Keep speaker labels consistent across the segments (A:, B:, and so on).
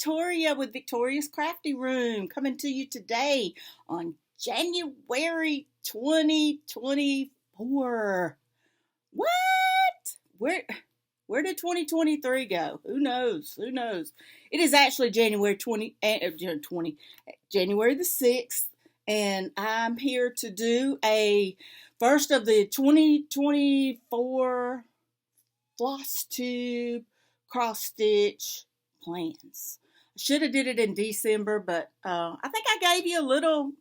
A: Victoria with Victoria's Crafty Room, coming to you today on January 2024. What? Where did 2023 go? Who knows? Who knows? It is actually January January the 6th, and I'm here to do a first of the 2024 Flosstube cross stitch plans. I should have did it in December, but I think I gave you a little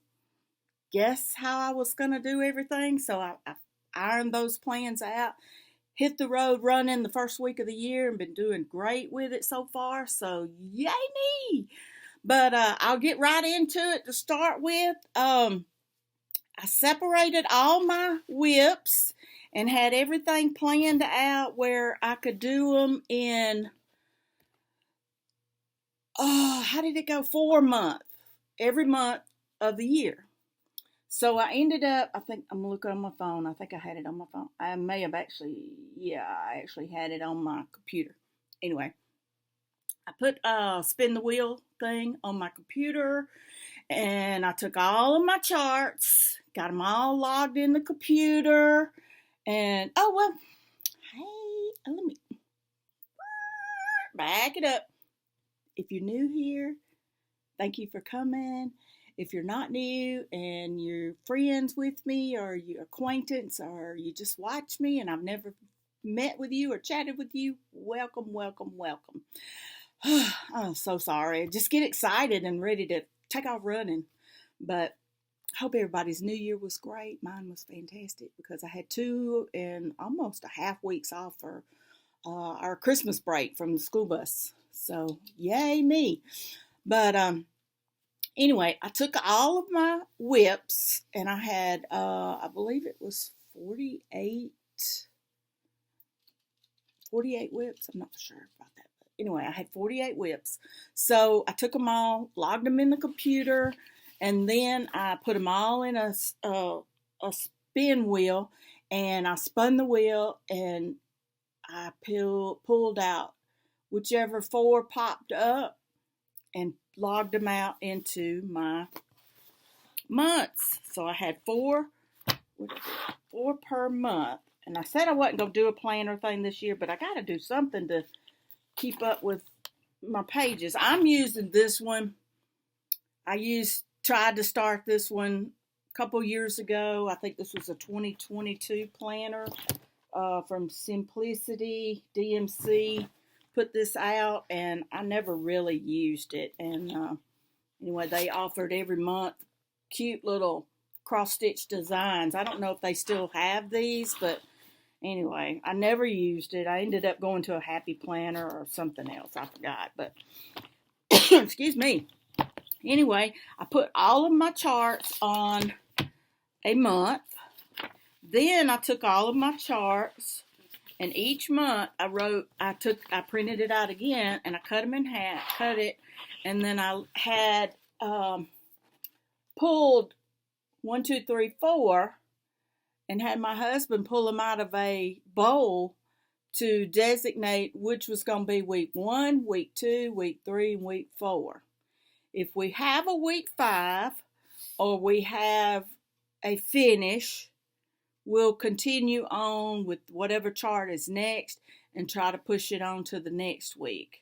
A: guess how I was going to do everything, so I ironed those plans out. Hit the road running the first week of the year and been doing great with it so far, so yay me. But I'll get right into it to start with. I separated all my WIPs and had everything planned out where I could do them in, how did it go? 4 months, every month of the year. So I ended up, I think, I'm looking on my phone. I think I had it on my phone. I may have actually, I actually had it on my computer. Anyway, I put spin the wheel thing on my computer, and I took all of my charts, got them all logged in the computer, and, let me back it up. If you're new here, thank you for coming. If you're not new and you're friends with me or you're acquaintance or you just watch me and I've never met with you or chatted with you, welcome, welcome, welcome. I'm so sorry. I just get excited and ready to take off running. But I hope everybody's New Year was great. Mine was fantastic because I had 2 and almost a half weeks off for our Christmas break from the school bus. So, yay me. But anyway, I took all of my WIPs and I had, I believe it was 48 WIPs. I'm not sure about that. But anyway, I had 48 WIPs. So I took them all, logged them in the computer, and then I put them all in a spin wheel, and I spun the wheel, and I pulled out whichever 4 popped up and logged them out into my months. So I had 4 per month. And I said I wasn't going to do a planner thing this year, but I got to do something to keep up with my pages. I'm using this one. Tried to start this one a couple years ago. I think this was a 2022 planner from Simplicity DMC. Put this out, and I never really used it. And anyway, they offered every month cute little cross-stitch designs. I don't know if they still have these, but anyway, I never used it. I ended up going to a Happy Planner or something else. I forgot, but excuse me. Anyway, I put all of my charts on a month. Then I took all of my charts, and each month I printed it out again, and I cut them in half, cut it, and then I had pulled 1, 2, 3, 4, and had my husband pull them out of a bowl to designate which was going to be week 1, week 2, week 3, and week 4. If we have a week 5, or we have a finish, we'll continue on with whatever chart is next and try to push it on to the next week.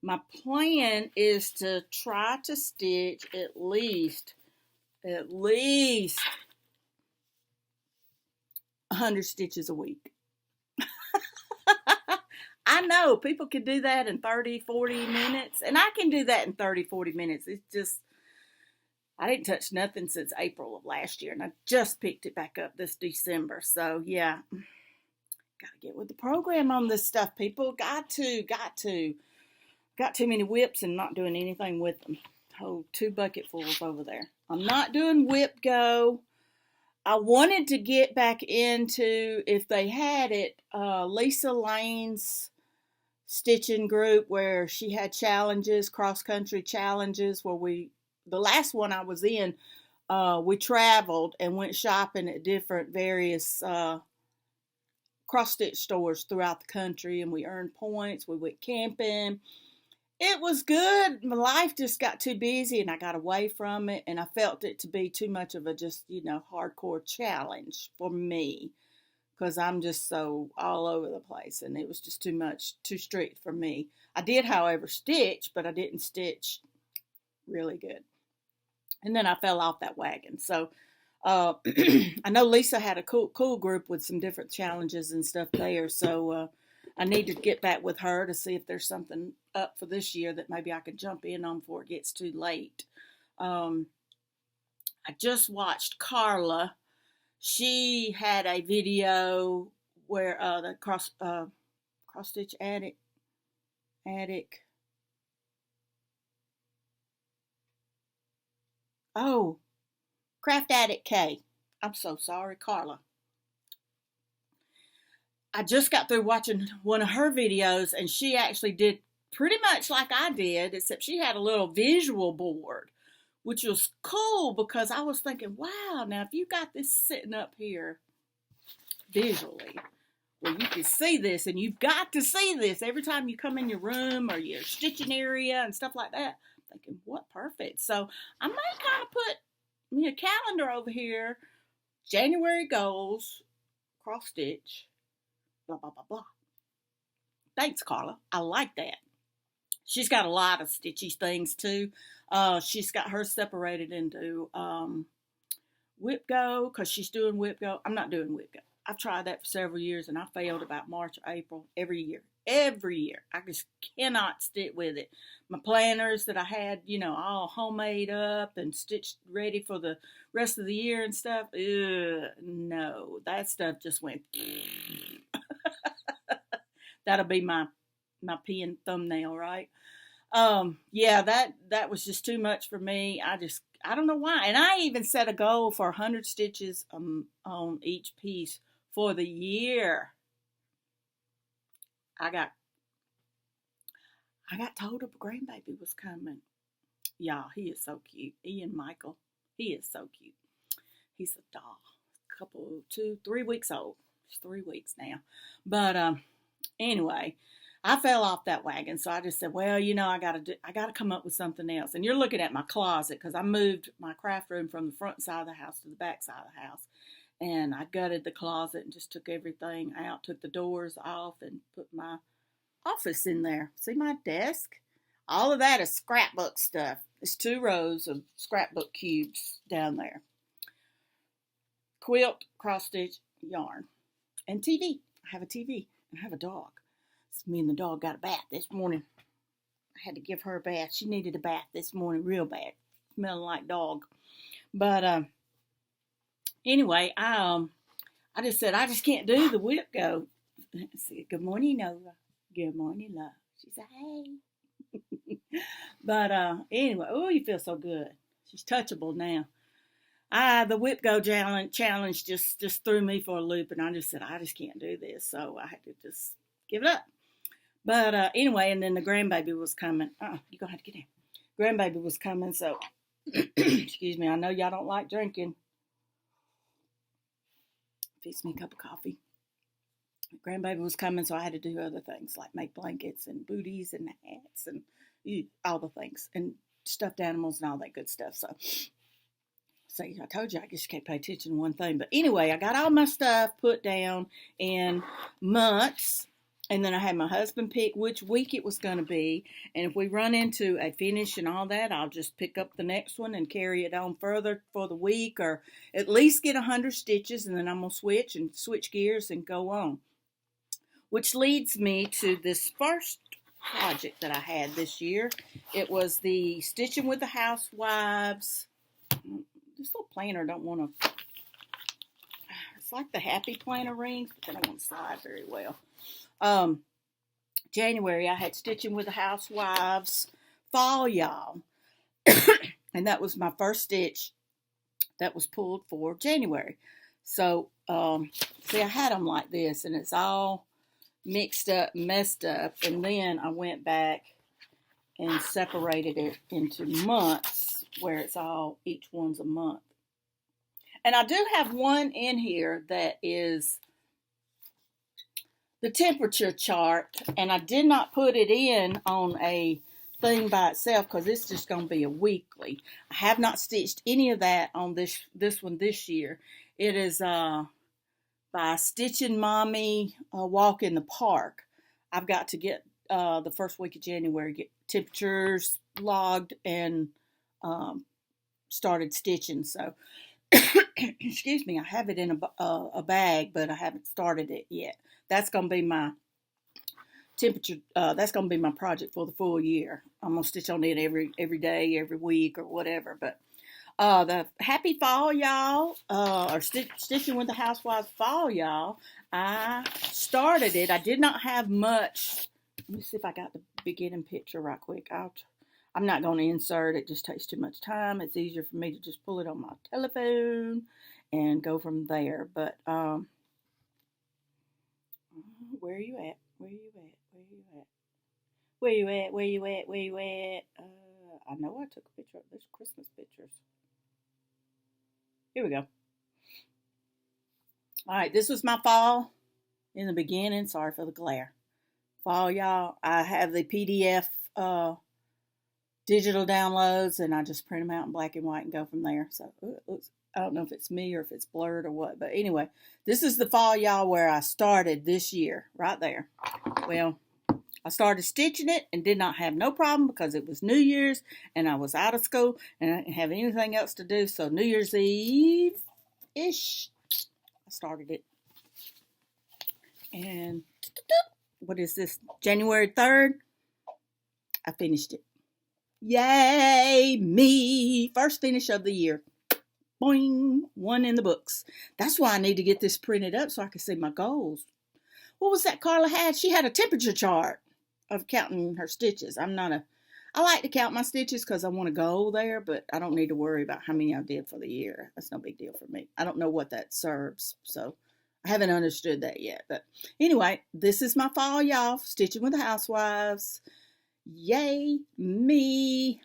A: My plan is to try to stitch at least 100 stitches a week. I know people can do that in 30, 40 minutes, and I can do that in 30, 40 minutes. It's just, I didn't touch nothing since April of last year, and I just picked it back up this December. So, yeah, got to get with the program on this stuff, people. Got to. Got too many WIPs and not doing anything with them. Oh, 2 bucketfuls over there. I'm not doing WIP Go. I wanted to get back into, if they had it, Lisa Lane's stitching group where she had challenges, cross-country challenges, where the last one I was in, we traveled and went shopping at different various cross-stitch stores throughout the country, and we earned points. We went camping, It was good. My life just got too busy and I got away from it, and I felt it to be too much of a just, hardcore challenge for me because I'm just so all over the place, and it was just too much, too strict for me. I did, however, stitch, but I didn't stitch really good. And then I fell off that wagon. So I know Lisa had a cool group with some different challenges and stuff there. So I need to get back with her to see if there's something up for this year that maybe I could jump in on before it gets too late. Um, I just watched Carla. She had a video where the cross stitch attic. Oh, Craft Addict K. I'm so sorry, Carla. I just got through watching one of her videos, and she actually did pretty much like I did, except she had a little visual board, which was cool because I was thinking, wow, now if you got this sitting up here visually, well, you can see this, and you've got to see this every time you come in your room or your stitching area and stuff like that. I'm thinking, what perfect. So I might kind of put me a calendar over here, January goals, cross stitch, blah, blah, blah, blah. Thanks, Carla. I like that. She's got a lot of stitchy things too. She's got her separated into WIP Go because she's doing WIP Go. I'm not doing WIP Go. I've tried that for several years and I failed about March or April every year. Every year. I just cannot stick with it. My planners that I had, all homemade up and stitched ready for the rest of the year and stuff. No, that stuff just went. That'll be my pen thumbnail, right? Yeah, that was just too much for me. I don't know why. And I even set a goal for 100 stitches on each piece for the year. I got told a grandbaby was coming. Y'all, he is so cute. Ian Michael, he is so cute. He's a doll. 3 weeks old. He's 3 weeks now. But anyway, I fell off that wagon, so I just said, well, I gotta come up with something else. And you're looking at my closet because I moved my craft room from the front side of the house to the back side of the house, and I gutted the closet and just took everything out, took the doors off, and put my office in there. See my desk? All of that is scrapbook stuff. It's 2 rows of scrapbook cubes down there. Quilt, cross stitch, yarn, and TV. I have a TV and I have a dog. So me and the dog got a bath this morning. I had to give her a bath. She needed a bath this morning real bad. Smelling like dog. But anyway, I just said I just can't do the WIP Go. See, good morning, Nova. Good morning, love. She said, hey. But anyway, oh, you feel so good. She's touchable now. The WIP Go challenge just threw me for a loop, and I just said I just can't do this, so I had to just give it up. But anyway, and then the grandbaby was coming. You're gonna have to get in. Grandbaby was coming, so excuse me. I know y'all don't like drinking. Fix me a cup of coffee. Grandbaby was coming, so I had to do other things like make blankets and booties and hats and all the things and stuffed animals and all that good stuff. So, see, I told you I just can't pay attention to one thing. But anyway, I got all my stuff put down in months, and then I had my husband pick which week it was going to be. And if we run into a finish and all that, I'll just pick up the next one and carry it on further for the week, or at least get 100 stitches, and then I'm going to switch gears and go on. Which leads me to this first project that I had this year. It was the Stitching with the Housewives. This little planner don't want to, it's like the Happy Planner rings, but they don't want to slide very well. January, I had Stitching with the Housewives Fall, y'all. And that was my first stitch that was pulled for January. So, see, I had them like this, and it's all mixed up, messed up, and then I went back and separated it into months where it's all, each one's a month. And I do have one in here that is the temperature chart, and I did not put it in on a thing by itself because it's just going to be a weekly. I have not stitched any of that on this one this year. It is by Stitching Mommy Walk in the Park. I've got to get the first week of January, get temperatures logged and started stitching. So, excuse me, I have it in a bag, but I haven't started it yet. That's going to be my temperature. That's going to be my project for the full year. I'm going to stitch on it every day, every week, or whatever. But the happy fall, y'all, or stitching with the housewives fall, y'all. I started it. I did not have much. Let me see if I got the beginning picture right quick. I'm not going to insert. It just takes too much time. It's easier for me to just pull it on my telephone and go from there. But where are you at? Where are you at? Where are you at? Where you at? Where you at? Where you at? I know I took a picture of this Christmas pictures. Here we go. All right, this was my fall in the beginning. Sorry for the glare. Fall, y'all. I have the PDF digital downloads, and I just print them out in black and white and go from there. So I don't know if it's me or if it's blurred or what. But anyway, this is the fall, y'all, where I started this year, right there. Well, I started stitching it and did not have no problem because it was New Year's and I was out of school and I didn't have anything else to do. So New Year's Eve-ish, I started it. And what is this? January 3rd, I finished it. Yay, me. First finish of the year. Boing, one in the books. That's why I need to get this printed up so I can see my goals. What was that Carla had? She had a temperature chart of counting her stitches. I like to count my stitches because I want to go there, but I don't need to worry about how many I did for the year. That's no big deal for me. I don't know what that serves, so I haven't understood that yet. But anyway, this is my fall, y'all. Stitching with the housewives. Yay, me.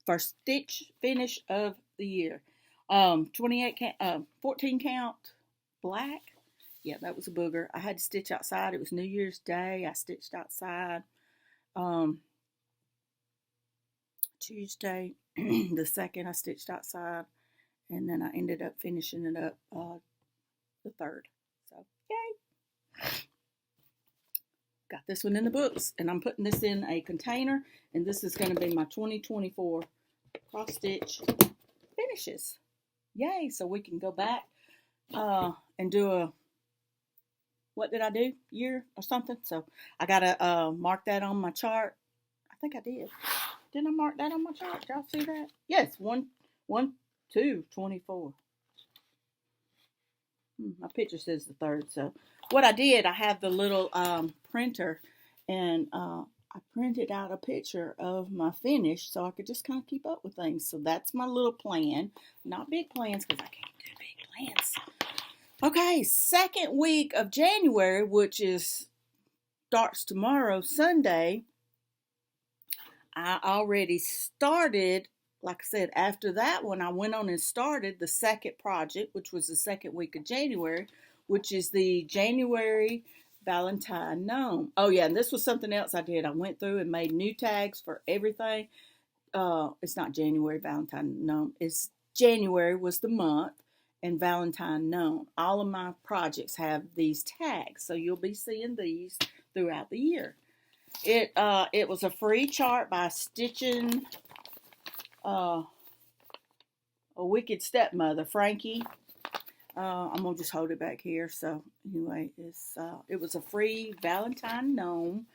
A: First stitch finish of the year. 28 count, 14 count black. Yeah, that was a booger. I had to stitch outside. It was New Year's Day. I stitched outside. Tuesday, the 2nd, I stitched outside. And then I ended up finishing it up the 3rd. So, yay. Got this one in the books. And I'm putting this in a container. And this is going to be my 2024 cross stitch finishes. Yay. So we can go back and do a, what did I do? Year or something. So I got to mark that on my chart. I think I did. Didn't I mark that on my chart? Did y'all see that? Yes, 1/2/24. My picture says the 3rd. So what I did, I have the little printer, and I printed out a picture of my finish so I could just kind of keep up with things. So that's my little plan. Not big plans because I can't do big plans. Okay, 2nd week of January, which starts tomorrow, Sunday. I already started, like I said, after that one, I went on and started the 2nd project, which was the 2nd week of January, which is the January Valentine Gnome. Oh, yeah, and this was something else I did. I went through and made new tags for everything. It's not January Valentine Gnome. It's January was the month, and Valentine Gnome. All of my projects have these tags, so you'll be seeing these throughout the year. It was a free chart by Stitching a Wicked Stepmother, Frankie. I'm gonna just hold it back here. So anyway, it was a free Valentine Gnome.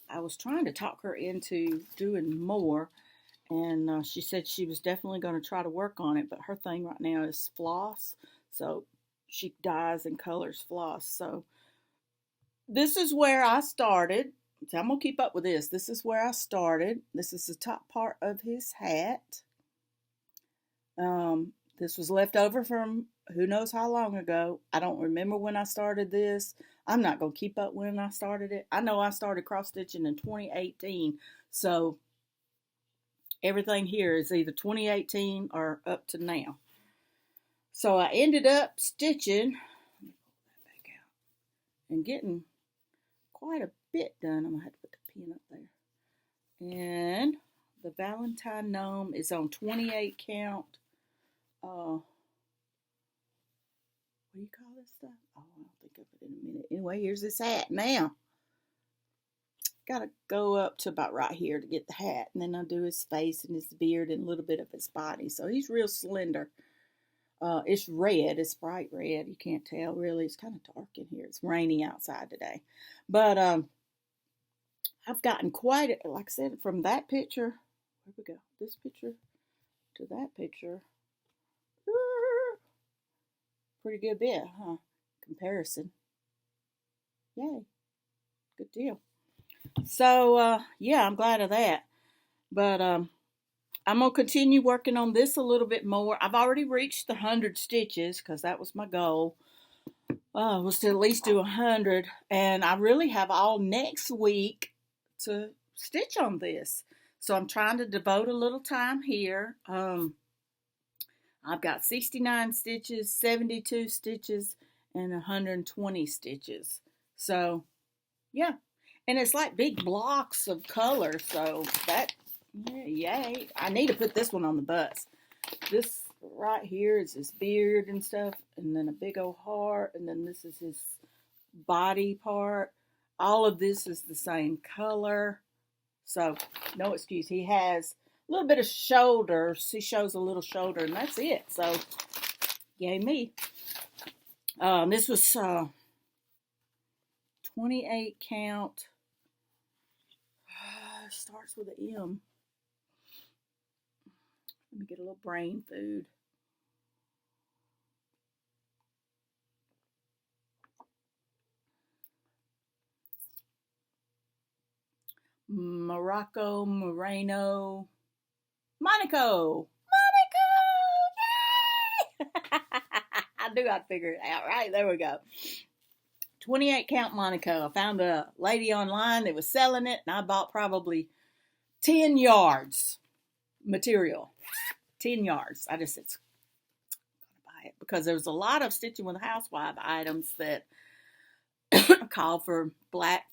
A: I was trying to talk her into doing more, and she said she was definitely going to try to work on it. But her thing right now is floss, so she dyes and colors floss. So this is where I started. So I'm going to keep up with this. This is where I started. This is the top part of his hat. This was left over from who knows how long ago. I don't remember when I started this. I'm not going to keep up when I started it. I know I started cross-stitching in 2018. So everything here is either 2018 or up to now. So I ended up stitching, let me pull that back out, and getting quite a bit done. I'm going to have to put the pin up there. And The Valentine gnome is on 28 count. What do you call this stuff? Oh, I'll think of it in a minute. Anyway, here's this hat now. Gotta go up to about right here to get the hat, and then I'll do his face and his beard and a little bit of his body. So he's real slender. It's red. It's bright red. You can't tell really. It's kind of dark in here. It's raining outside today. But I've gotten quite, like I said, from that picture, where we go? This picture to that picture. Pretty good bit, huh? Comparison. Yay. Good deal. So, yeah, I'm glad of that. But I'm going to continue working on this a little bit more. I've already reached the 100 stitches because that was my goal. Was to at least do 100. And I really have all next week to stitch on this. So I'm trying to devote a little time here. I've got 69 stitches, 72 stitches, and 120 stitches. So, yeah. And it's like big blocks of color. So that, yay. I need to put this one on the bus. This right here is his beard and stuff. And then a big old heart. And then this is his body part. All of this is the same color. So, no excuse. He has a little bit of shoulders. He shows a little shoulder, and that's it. So, yay me. This was 28 count. Starts with an M. Let me get a little brain food. Morocco, Moreno, Monaco. Yay! I knew I'd figure it out, right? There we go. 28 count Monaco. I found a lady online that was selling it, and I bought probably 10 yards material. 10 yards. I just said, I'm going to buy it because there's a lot of Stitching with Housewife items that call for black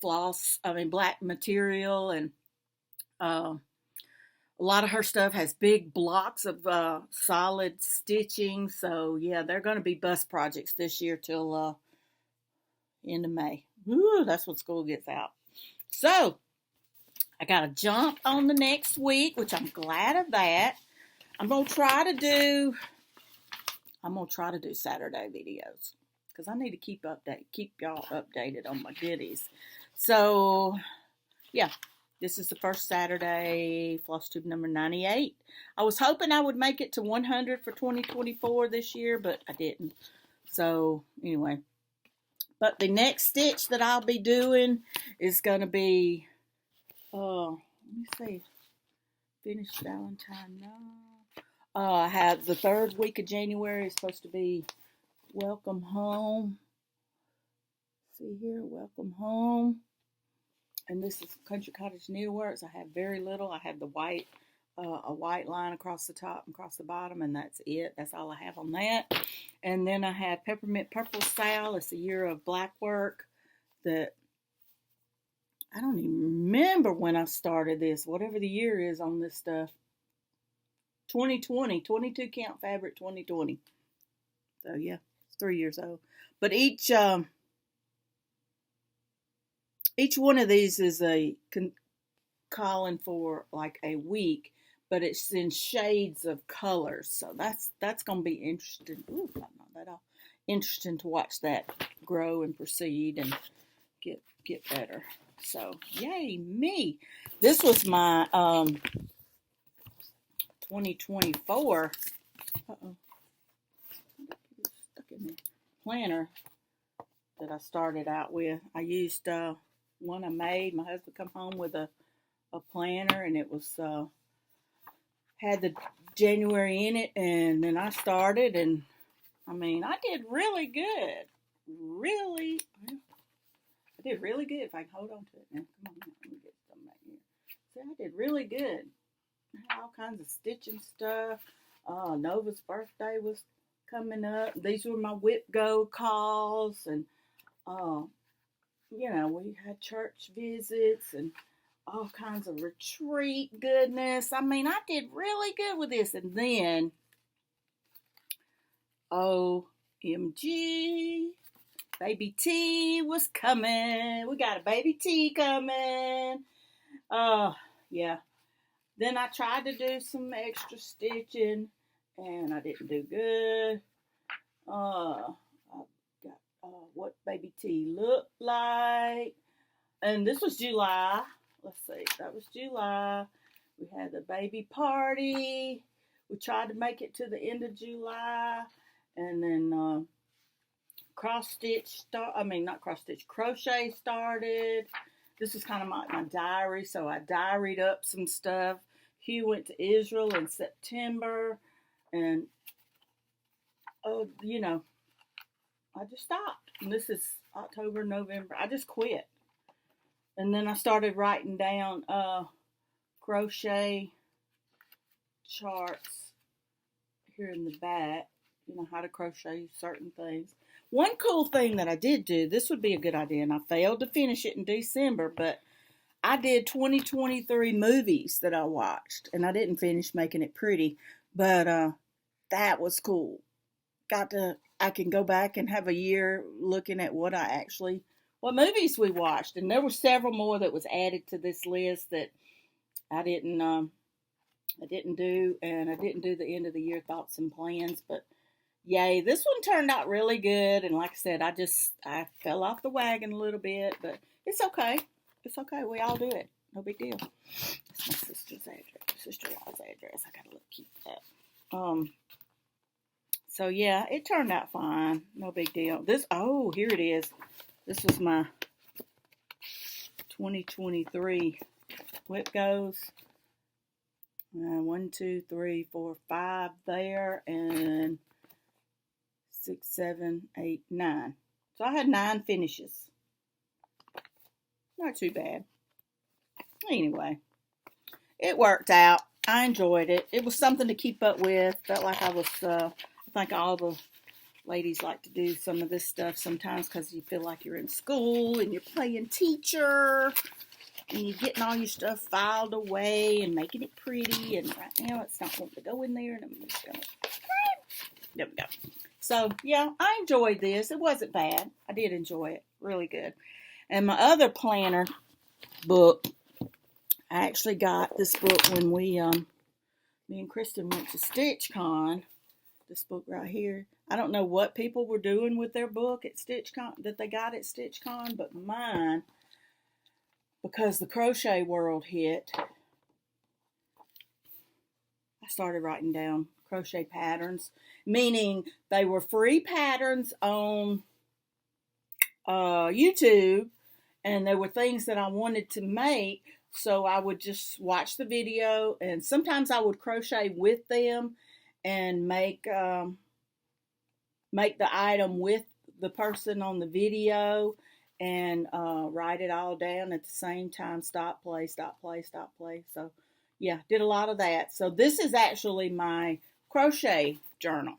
A: material, and a lot of her stuff has big blocks of solid stitching. So yeah, they're going to be bus projects this year till end of May. Woo, that's when school gets out. So I got to jump on the next week, which I'm glad of that. I'm gonna try to do Saturday videos because I need to keep y'all updated on my goodies. So yeah, this is the first Saturday, Flosstube number 98. I was hoping I would make it to 100 for 2024 this year, but I didn't. So anyway, but the next stitch that I'll be doing is going to be, let me see, finished Valentine now. I have the third week of January is supposed to be Welcome Home. See here, Welcome Home. And this is Country Cottage Needleworks. I have very little. I have the white, a white line across the top and across the bottom, and that's it. That's all I have on that. And then I have Peppermint Purple Sal. It's a year of black work that I don't even remember when I started this, whatever the year is on this stuff. 2020, 22 count fabric 2020. So yeah, it's 3 years old. But each one of these is calling for like a week, but it's in shades of colors. So that's going to be interesting. Ooh, not that all. Interesting to watch that grow and proceed and get better. So yay me! This was my 2024. Stuck in the planner that I started out with. I used one I made. My husband come home with a planner, and it was had the January in it, and then I started, and I mean I did really good. I did really good. If I can hold on to it now. Come on, let me get some right here. See, I did really good. I had all kinds of stitching stuff. Nova's birthday was coming up. These were my WIP Go calls, and you know, we had church visits, and all kinds of retreat goodness. I mean, I did really good with this. And then, OMG, baby T was coming. We got a baby T coming. Yeah. Then I tried to do some extra stitching, and I didn't do good. I got what baby T looked like. And this was July. Let's see, that was July. We had the baby party. We tried to make it to the end of July. And then crochet started. This is kind of my diary, so I diaried up some stuff. Hugh went to Israel in September, and I just stopped. And this is October, November. I just quit. And then I started writing down crochet charts here in the back. How to crochet certain things. One cool thing that I did do, this would be a good idea, and I failed to finish it in December, but I did 2023 movies that I watched, and I didn't finish making it pretty, but that was cool. I can go back and have a year looking at what movies we watched, and there were several more that was added to this list that I didn't do, and I didn't do the end of the year thoughts and plans, but yay, this one turned out really good, and like I said, I fell off the wagon a little bit, but it's okay. It's okay. We all do it. No big deal. It's my sister-in-law's address. I gotta keep that. So yeah, it turned out fine. No big deal. Here it is. This was my 2023 WIP goes. 1, 2, 3, 4, 5 there, and 6, 7, 8, 9. So I had 9 finishes. Not too bad. Anyway, it worked out. I enjoyed it. It was something to keep up with. Felt like I was, I think all the ladies like to do some of this stuff sometimes because you feel like you're in school and you're playing teacher and you're getting all your stuff filed away and making it pretty. And right now it's not wanting to go in there, and I'm just going to, there we go. So, yeah, I enjoyed this. It wasn't bad. I did enjoy it. Really good. And my other planner book, I actually got this book when me and Kristen went to StitchCon. This book right here. I don't know what people were doing with their book at StitchCon, that they got at StitchCon, but mine, because the crochet world hit, I started writing down crochet patterns, meaning they were free patterns on YouTube, and there were things that I wanted to make, so I would just watch the video, and sometimes I would crochet with them and make the item with the person on the video, and write it all down at the same time. Stop, play, stop, play, stop, play. So yeah, did a lot of that. So this is actually my crochet journal.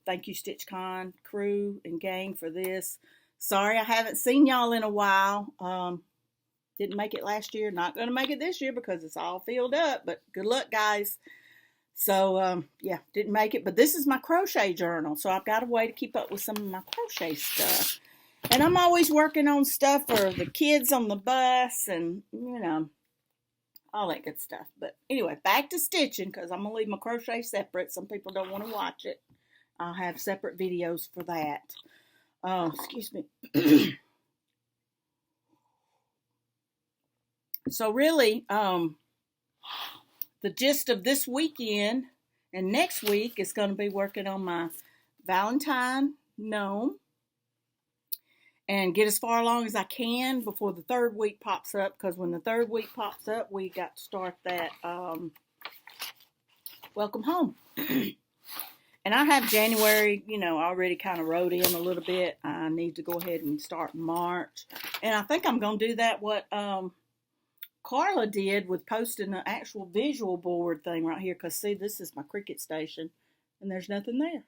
A: Thank you, StitchCon crew and gang, for this. Sorry I haven't seen y'all in a while. Didn't make it last year. Not going to make it this year because it's all filled up. But good luck, guys. So, yeah, didn't make it. But this is my crochet journal. So I've got a way to keep up with some of my crochet stuff. And I'm always working on stuff for the kids on the bus and, all that good stuff. But anyway, back to stitching, because I'm going to leave my crochet separate. Some people don't want to watch it. I'll have separate videos for that. Oh, excuse me. So really, the gist of this weekend and next week is going to be working on my Valentine gnome and get as far along as I can before the third week pops up, because when the third week pops up, we got to start that welcome home. And I have January, already kind of wrote in a little bit. I need to go ahead and start March. And I think I'm going to do that what Carla did with posting an actual visual board thing right here. Because, see, this is my Cricut station, and there's nothing there.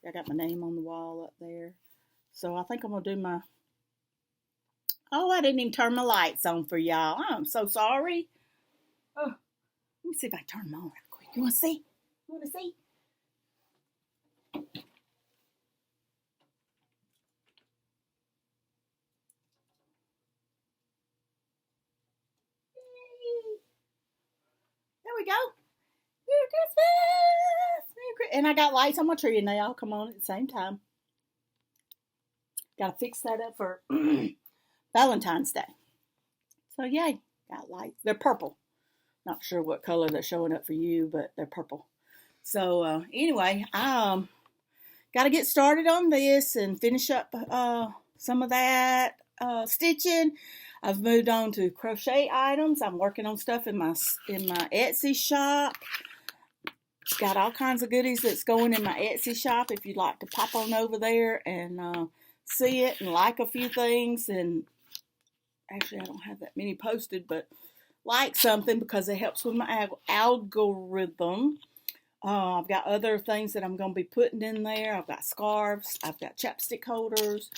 A: I got my name on the wall up there. So I think I'm going to do my Oh, I didn't even turn my lights on for y'all. I'm so sorry. Oh, let me see if I can turn them on real quick. You want to see? You want to see? There we go. Merry Christmas! Merry Christmas! And I got lights on my tree and they all come on at the same time. Got to fix that up for Valentine's Day. So yay, got lights. They're purple. Not sure what color they're showing up for you, but they're purple. So anyway, I got to get started on this and finish up some of that stitching. I've moved on to crochet items. I'm working on stuff in my Etsy shop. Got all kinds of goodies that's going in my Etsy shop. If you'd like to pop on over there and see it and like a few things. And actually, I don't have that many posted, but like something because it helps with my algorithm. I've got other things that I'm going to be putting in there. I've got scarves. I've got chapstick holders.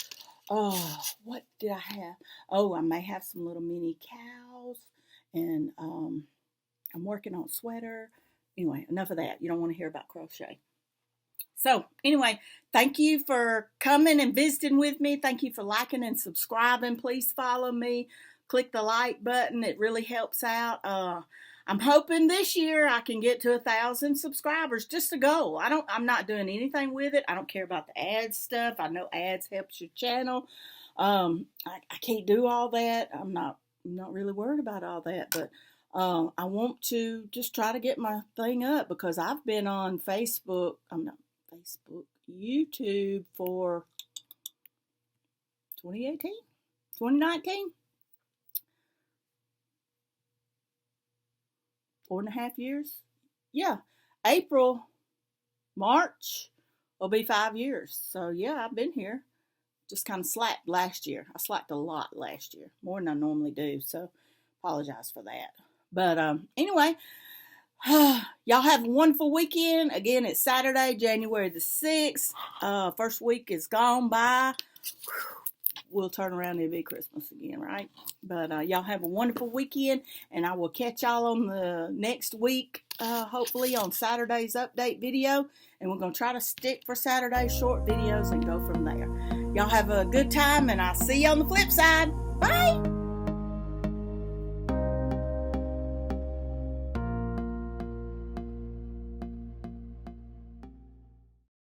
A: What did I have? Oh, I may have some little mini cows. And I'm working on a sweater. Anyway, enough of that. You don't want to hear about crochet. So, anyway, thank you for coming and visiting with me. Thank you for liking and subscribing. Please follow me. Click the like button. It really helps out. I'm hoping this year I can get to 1,000 subscribers. Just a goal. I'm not doing anything with it. I don't care about the ads stuff. I know ads helps your channel. I can't do all that. I'm not really worried about all that, but I want to just try to get my thing up because I've been on YouTube for 2018, 2019. 4.5 years. Yeah, April, March will be 5 years. So yeah, I've been here. Just kind of slacked last year. I slacked a lot last year, more than I normally do. So apologize for that. But anyway, y'all have a wonderful weekend. Again, it's Saturday, January the 6th. First week is gone by. We'll turn around and it'll be Christmas again, right? But y'all have a wonderful weekend, and I will catch y'all on the next week, hopefully on Saturday's update video. And we're going to try to stick for Saturday's short videos and go from there. Y'all have a good time, and I'll see you on the flip side. Bye!